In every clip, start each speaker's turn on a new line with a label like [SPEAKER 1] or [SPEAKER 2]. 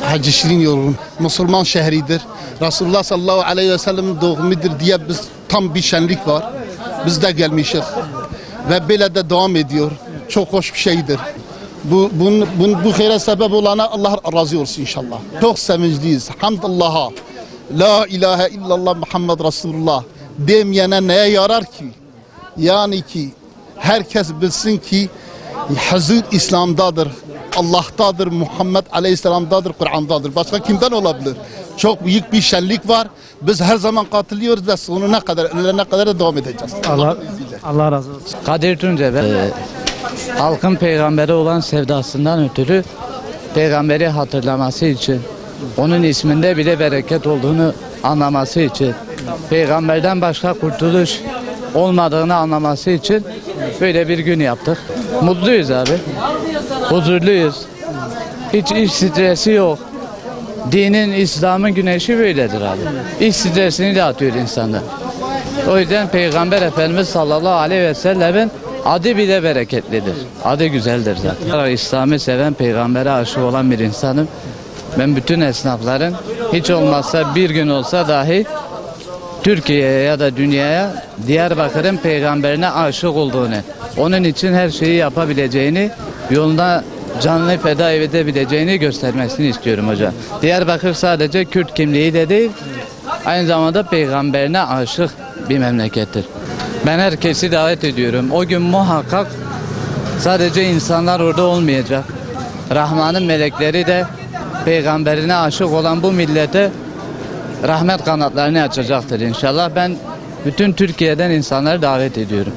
[SPEAKER 1] Hacı Şirin yolum. Müslüman şehridir. Resulullah sallallahu aleyhi ve sellem'in doğumudur diye biz tam bir şenlik var. Biz de gelmişiz. Ve böyle de devam ediyor. Çok hoş bir şeydir. Bu hayra sebep olana Allah razı olsun inşallah. Çok sevinçliyiz. Hamdallah'a. La ilahe illallah Muhammed Resulullah demeyene neye yarar ki? Yani ki herkes bilsin ki huzur İslam'dadır. Allah'tadır, Muhammed Aleyhisselam'dadır, Kur'an'dadır. Başka kimden olabilir? Çok büyük bir şenlik var. Biz her zaman katılıyoruz ve sonuna kadar, ölene kadar da devam edeceğiz.
[SPEAKER 2] Allah razı olsun.
[SPEAKER 3] Kadir Tunca ben halkın peygamberi olan sevdasından ötürü peygamberi hatırlaması için, onun isminde bile bereket olduğunu anlaması için, peygamberden başka kurtuluş olmadığını anlaması için böyle bir gün yaptık. Mutluyuz abi. Huzurluyuz. Hiç iş stresi yok. Dinin, İslam'ın güneşi böyledir abi. İş stresini de atıyor insanlar. O yüzden Peygamber Efendimiz sallallahu aleyhi ve sellemin adı bile bereketlidir. Adı güzeldir zaten. İslam'ı seven, peygambere aşık olan bir insanım. Ben bütün esnafların hiç olmazsa bir gün olsa dahi Türkiye'ye ya da dünyaya Diyarbakır'ın peygamberine aşık olduğunu, onun için her şeyi yapabileceğini, yoluna canını feda edebileceğini göstermesini istiyorum hocam. Diyarbakır sadece Kürt kimliği de değil, aynı zamanda peygamberine aşık bir memlekettir. Ben herkesi davet ediyorum. O gün muhakkak sadece insanlar orada olmayacak. Rahman'ın melekleri de peygamberine aşık olan bu millete rahmet kanatlarını açacaktır inşallah. Ben bütün Türkiye'den insanları davet ediyorum.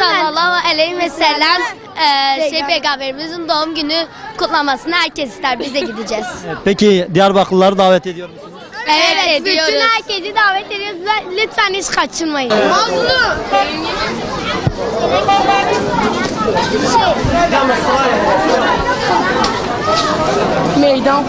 [SPEAKER 4] Sallallahu aleyhi ve sellem peygamberimizin doğum günü kutlamasını herkes ister, biz de gideceğiz.
[SPEAKER 2] Peki Diyarbakırlıları davet ediyor musunuz?
[SPEAKER 4] Evet, bütün herkesi davet ediyoruz ve lütfen hiç kaçırmayın. Mazlum. Meydan.